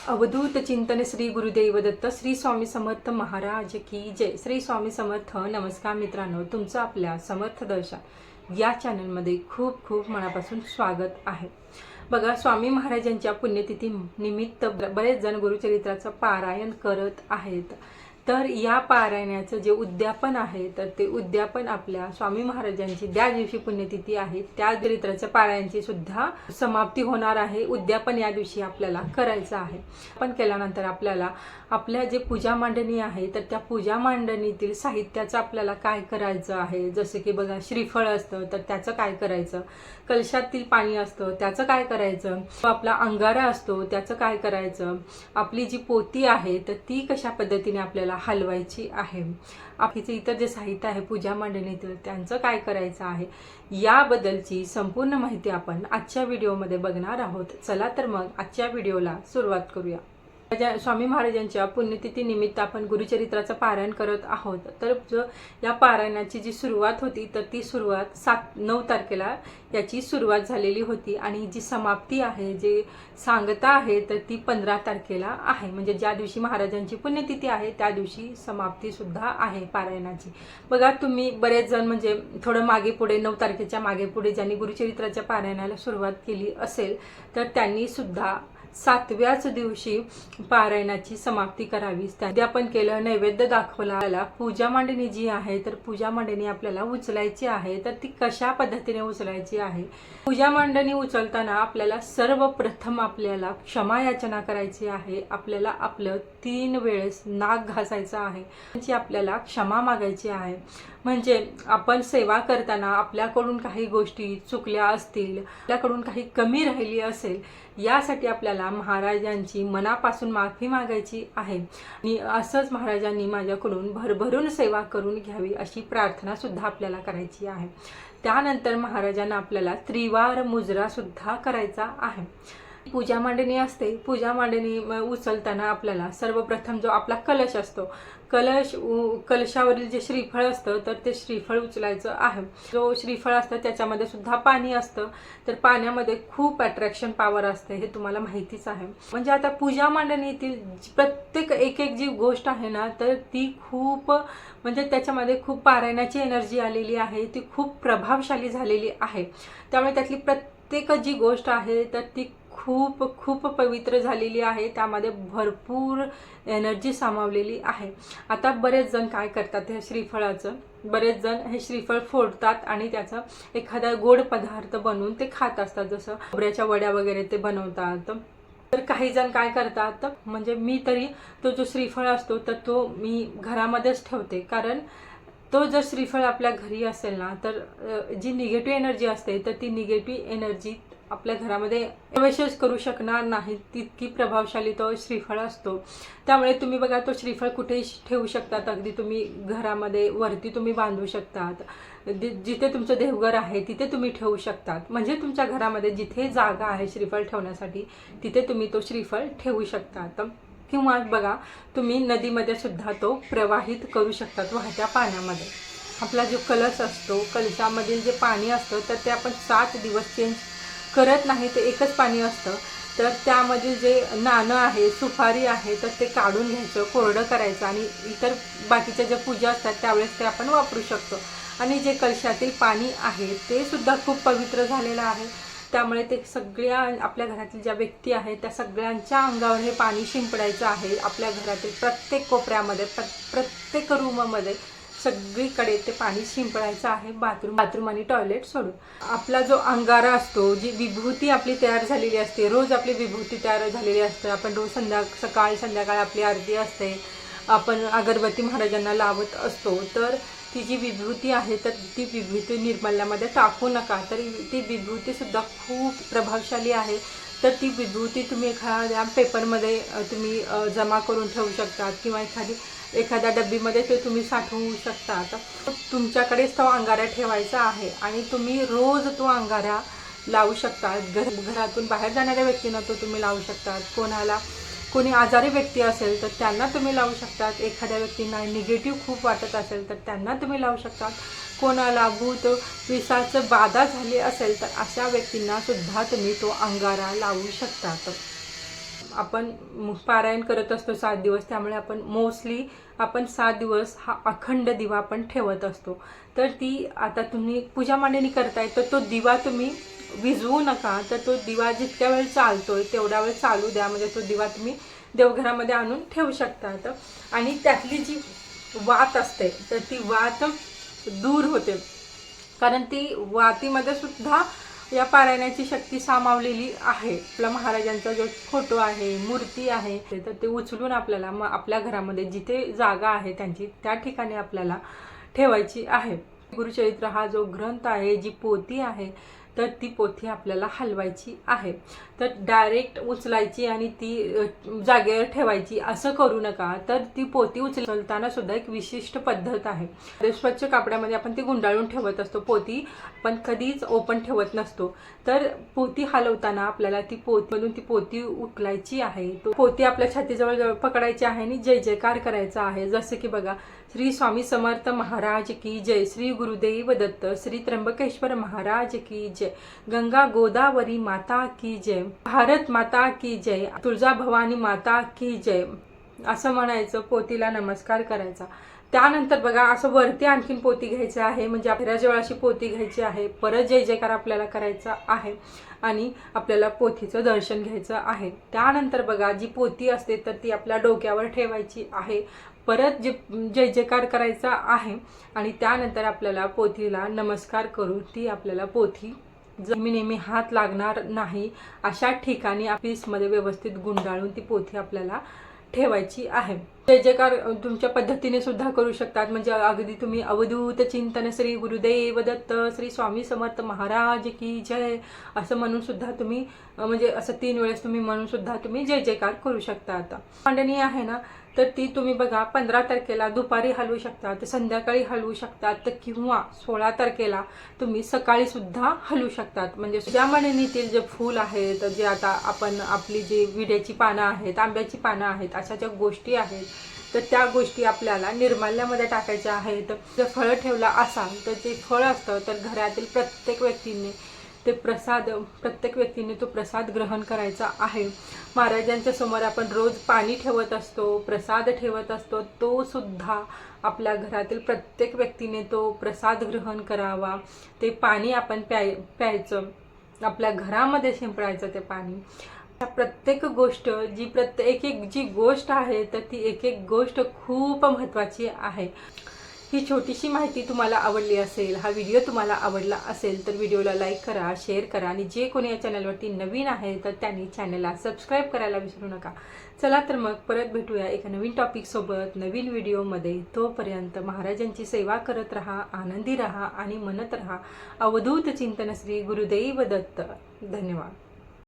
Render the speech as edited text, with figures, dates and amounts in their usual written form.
अवधूत चिंतन श्री गुरुदेव दत्त श्री स्वामी समर्थ महाराज की जय। श्री स्वामी समर्थ। नमस्कार मित्रांनो, तुमचं आपल्या समर्थ दर्शन या चॅनलमध्ये खूप खूप मनापासून स्वागत आहे। बघा, स्वामी महाराजांच्या पुण्यतिथी निमित्त बरेच जण गुरुचरित्राचं पारायण करत आहेत। तर या पारायणाचं जे उद्यापन आहे, तर ते उद्यापन आपल्या स्वामी महाराजांची ज्या दिवशी पुण्यतिथी आहे त्या चरित्राच्या पारायणाची सुद्धा समाप्ती होणार आहे। उद्यापन या दिवशी आपल्याला करायचं आहे। पण केल्यानंतर आपल्याला आपल्या जे पूजा मांडणी आहे, तर त्या पूजा मांडणीतील साहित्याचं आपल्याला काय करायचं आहे। जसं की बघा, श्रीफळ असतं तर त्याचं काय करायचं, कलशातील पाणी असतं त्याचं काय करायचं, आपला अंगारा असतो त्याचं काय करायचं, आपली जी पोती आहे तर ती कशा पद्धतीने आपल्याला हलवायची आहे, आपलीचं इतर जे साहित्य आहे पूजा मांडणीतील त्यांचं काय करायचं आहे, याबद्दलची संपूर्ण माहिती आपण आजच्या व्हिडिओमध्ये बघणार आहोत। चला तर मग आजच्या व्हिडिओला सुरुवात करूया। स्वामी महाराजांच्या पुण्यतिथी निमित्त आपण गुरुचरित्राचं पारायण करत आहोत। तर या पारायणाची जी सुरुवात होती, तर ती सुरुवात 9 तारखेला याची सुरुवात झालेली होती आणि जी समाप्ती आहे, जे सांगता आहे, तर ती 15 तारखेला आहे। म्हणजे ज्या दिवशी महाराजांची पुण्यतिथी आहे त्या दिवशी समाप्ती सुद्धा आहे पारायणाची। बघा, तुम्ही बरेच जण म्हणजे थोडं मागे पुढे 9 तारखेच्या मागे पुढे ज्यांनी गुरुचरित्राच्या पारायणाला सुरुवात केली असेल, तर त्यांनी सुद्धा 7व्याच दिवशी पारायणाची समाप्ती करावी। त्यामध्ये आपण केलं, नैवेद्य दाखवला, पूजा मांडणी जी आहे तर पूजा मांडणी आपल्याला उचलायची आहे। तर ती कशा पद्धतीने उचलायची आहे, पूजा मांडणी उचलताना आपल्याला सर्वप्रथम आपल्याला क्षमा याचना करायची आहे। आपल्याला आपलं 3 वेळेस नाक घासायचं आहे, म्हणजे आपल्याला क्षमा मागायची आहे। म्हणजे आपण सेवा करताना आपल्याकडून काही गोष्टी चुकल्या असतील, आपल्याकडून काही कमी राहिली असेल, यासाठी आपल्याला महाराजांची मनापासून माफी मागायची आहे आणि असंच महाराजांनी माझ्याकडून भरभरून सेवा करून घ्यावी अशी प्रार्थना सुद्धा आपल्याला करायची आहे। त्यानंतर महाराजांना आपल्याला त्रिवार मुजरा सुद्धा करायचा आहे। पूजा मांडणी असते, पूजा मांडणी उचलताना आपल्याला सर्वप्रथम जो आपला कलश असतो, कलशावरील जे श्रीफळ असतं तर ते श्रीफळ उचलायचं आहे। जो श्रीफळ असतं त्याच्यामध्ये सुद्धा पाणी असतं, तर पाण्यामध्ये खूप अट्रॅक्शन पॉवर असते, हे तुम्हाला माहितीच आहे। म्हणजे आता पूजा मांडणीतील प्रत्येक एक जी गोष्ट आहे ना, तर ती खूप म्हणजे त्याच्यामध्ये खूप पारायणाची एनर्जी आलेली आहे, ती खूप प्रभावशाली झालेली आहे। त्यामुळे त्यातली प्रत्येक जी गोष्ट आहे तर ती खूप खूप पवित्र झालेली आहे, त्यामध्ये भरपूर एनर्जी सामावलेली आहे। आता बरेच जण काय करतात, हे श्रीफळाचं बरेच जण हे श्रीफळ फोडतात आणि त्याचा एखादा गोड पदार्थ बनवून ते खात असतात, जसं खोबऱ्याच्या वड्या वगैरे ते बनवतात। तर काही जण काय करतात, म्हणजे मी तरी तो जो श्रीफळ असतो तर तो मी घरामध्येच ठेवते, कारण तो जर श्रीफळ आपल्या घरी असेल ना, तर जी निगेटिव्ह एनर्जी असते तर ती निगेटिव्ह एनर्जी आपल्या घरामध्ये प्रवेशच करू शकणार नाही, तितकी प्रभावशाली तो श्रीफळ असतो। त्यामुळे तुम्ही बघा, तो श्रीफळ कुठेही ठेवू शकतात, अगदी तुम्ही घरामध्ये वरती तुम्ही बांधू शकतात, जिथे तुमचं देवघर आहे तिथे तुम्ही ठेवू शकतात। म्हणजे तुमच्या घरामध्ये जिथे जागा आहे श्रीफळ ठेवण्यासाठी तिथे तुम्ही तो श्रीफळ ठेवू शकतात। किंवा बघा, तुम्ही नदीमध्ये सुद्धा तो प्रवाहित करू शकतात, वाहत्या पाण्यामध्ये। आपला जो कलश असतो, कलशामधील जे पाणी असतं तर ते आपण 7 दिवस चेंज करत नाही, ते एकच पाणी असतं। तर त्यामधील जे नाणं आहे, सुपारी आहे, तर ते काढून घ्यायचं, कोरडं करायचं आणि इतर बाकीच्या ज्या पूजा असतात त्यावेळेस ते आपण वापरू शकतो। आणि जे कलशातील पाणी आहे ते सुद्धा खूप पवित्र झालेलं आहे, त्यामुळे ते सगळ्या आपल्या घरातील ज्या व्यक्ती आहेत त्या सगळ्यांच्या अंगावर हे पाणी शिंपडायचं आहे। आपल्या घरातील प्रत्येक कोपऱ्यामध्ये, प्रत्येक रूममध्ये सगळीकडे ते पाणी शिंपडायचं आहे, बाथरूम आणि टॉयलेट सोडून। आपला जो अंगारा असतो, जी विभूती आपली तयार झालेली असते, रोज आपली विभूती तयार झालेली असते, आपण रोज सकाळी संध्याकाळी आपली आरती असते, आपण अगरबत्ती महाराजांना लावत असतो, तर ती जी विभूती आहे तर ती विभूती निर्मल्यामध्ये टाकू नका, तर ती विभूती सुद्धा खूप प्रभावशाली आहे। तर ती विभूती तुम्ही एखाद्या पेपरमध्ये तुम्ही जमा करून ठेवू शकतात किंवा एखाद्या डब्बीमध्ये ते तुम्ही साठवू शकता। तुमच्याकडेच तो अंगारा ठेवायचा आहे आणि तुम्ही रोज तो अंगारा लावू शकता। घरातून बाहेर जाणाऱ्या व्यक्तींना तो तुम्ही लावू शकतात, कोणी आजारी व्यक्ती असेल तर त्यांना तुम्ही लावू शकतात, एखाद्या व्यक्तींना निगेटिव्ह खूप वाटत असेल तर त्यांना तुम्ही लावू शकतात, कोणाला भूत पिशाच बाधा झाली असेल तर अशा व्यक्तींना सुद्धा तुम्ही तो अंगारा लावू शकतात। आपण पारायण करत असतो 7 दिवस, त्यामुळे आपण मोस्टली आपण 7 दिवस हा अखंड दिवा आपण ठेवत असतो. तर ती आता तुम्ही पूजा मांडणी करताय तर तो दिवा तुम्ही विझवू नका, तर तो दिवा जितक्या वेळ चालतोय तेवढा वेळ चालू द्या. म्हणजे तो दिवा तुम्ही देवघरामध्ये आणून ठेवू शकतात. आणि त्यातली जी वात असते तर ती वात दूर होते, कारण ती वातीमध्ये सुद्धा या पारायणाची शक्ती सामावलेली आहे. आपल्या महाराजांचा जो फोटो आहे, मूर्ती आहे, तर ते उचलून आपल्याला आपल्या घरामध्ये जिथे जागा आहे त्यांची त्या ठिकाणी आपल्याला ठेवायची आहे. गुरुचरित्र हा जो ग्रंथ आहे, जी पोथी आहे, तर ती पोथी आपल्याला हलवायची आहे. तर डायरेक्ट उचलायची आणि ती जागेवर ठेवायची असं करू नका. तर ती पोथी उचलताना सुद्धा एक विशिष्ट पद्धत आहे. स्वच्छ कापडामध्ये आपण ती गुंडाळून ठेवत असतो. पोथी पण कधीच ओपन ठेवत नसतो. तर पोथी हलवताना आपल्याला ती पोथीमधून ती पोथी उचलायची आहे. तो पोथी आपल्या छातीजवळ पकडायची आहे आणि जय जयकार करायचा आहे. जसं की बघा, श्री स्वामी समर्थ महाराज की जय, श्री गुरुदेव दत्त, श्री त्र्यंबकेश्वर महाराज की जय, गंगा गोदावरी माता की जय, भारत माता की जय, तुळजा भवानी माता की जय असं म्हणायचं. पोथीला नमस्कार करायचा. त्यानंतर बघा, असं वरती आणखीन पोथी घ्यायची आहे, म्हणजे आपल्याजवळ अशी पोथी घ्यायची आहे. परत जय जयकार आपल्याला करायचा आहे आणि आपल्याला पोथीचं दर्शन घ्यायचं आहे. त्यानंतर बघा, जी पोथी असते तर ती आपल्या डोक्यावर ठेवायची आहे. परत जय जयकार करायचा आहे आणि त्यानंतर आपल्याला पोथीला नमस्कार करून ती आपल्याला पोथी नेहमी हात लागणार नाही अशा ठिकाणी ऑफिसमध्ये व्यवस्थित गुंडाळून ती पोथी आपल्याला ठेवायची आहे. जय जयकार तुमच्या पद्धतीने सुद्धा करू शकतात. म्हणजे अगदी तुम्ही अवधूत चिंतन श्री गुरुदेव दत्त, श्री स्वामी समर्थ महाराज की जय असं म्हणून सुद्धा तुम्ही, म्हणजे असं 3 वेळेस तुम्ही म्हणून सुद्धा तुम्ही जय जयकार करू शकता. आता मांडणी आहे ना, तर ती तुम्ही बघा 15 तारखेला दुपारी हलवू शकतात, संध्याकाळी हलवू शकतात, तर किंवा 16 तारखेला तुम्ही सकाळी सुद्धा हलवू शकतात. म्हणजे ज्या मांडणीतील जे फूल आहेत, जे आता आपण आपली जी विड्याची पानं आहेत, आंब्याची पानं आहेत, अशा ज्या गोष्टी आहेत, तर त्या गोष्टी आपल्याला निर्माल्यामध्ये टाकायच्या आहेत. जर फळं ठेवला असाल तर ते फळ असतं, तर घरातील प्रत्येक व्यक्तीने तो प्रसाद ग्रहण करायचा आहे. महाराजांच्या समोर आपण रोज पाणी ठेवत असतो, प्रसाद ठेवत असतो, तो सुद्धा आपल्या घरातील प्रत्येक व्यक्तीने तो प्रसाद ग्रहण करावा. ते पाणी आपण प्यायचं, आपल्या घरामध्ये शिंपडायचं ते पाणी. प्रत्येक गोष्ट जी गोष्ट आहे तर ती एक गोष्ट खूप महत्त्वाची आहे. ही छोटीशी माहिती तुम्हाला आवडली असेल, हा व्हिडिओ तुम्हाला आवडला असेल तर व्हिडिओला लाईक करा, शेअर करा आणि जे कोणी या चॅनलवरती नवीन आहे तर त्यांनी चॅनलला सबस्क्राईब करायला विसरू नका. चला तर मग परत भेटूया एका नवीन टॉपिकसोबत, नवीन व्हिडिओमध्ये. तोपर्यंत महाराजांची सेवा करत राहा, आनंदी राहा आणि म्हणत राहा अवधूत चिंतन श्री गुरुदेव दत्त. धन्यवाद.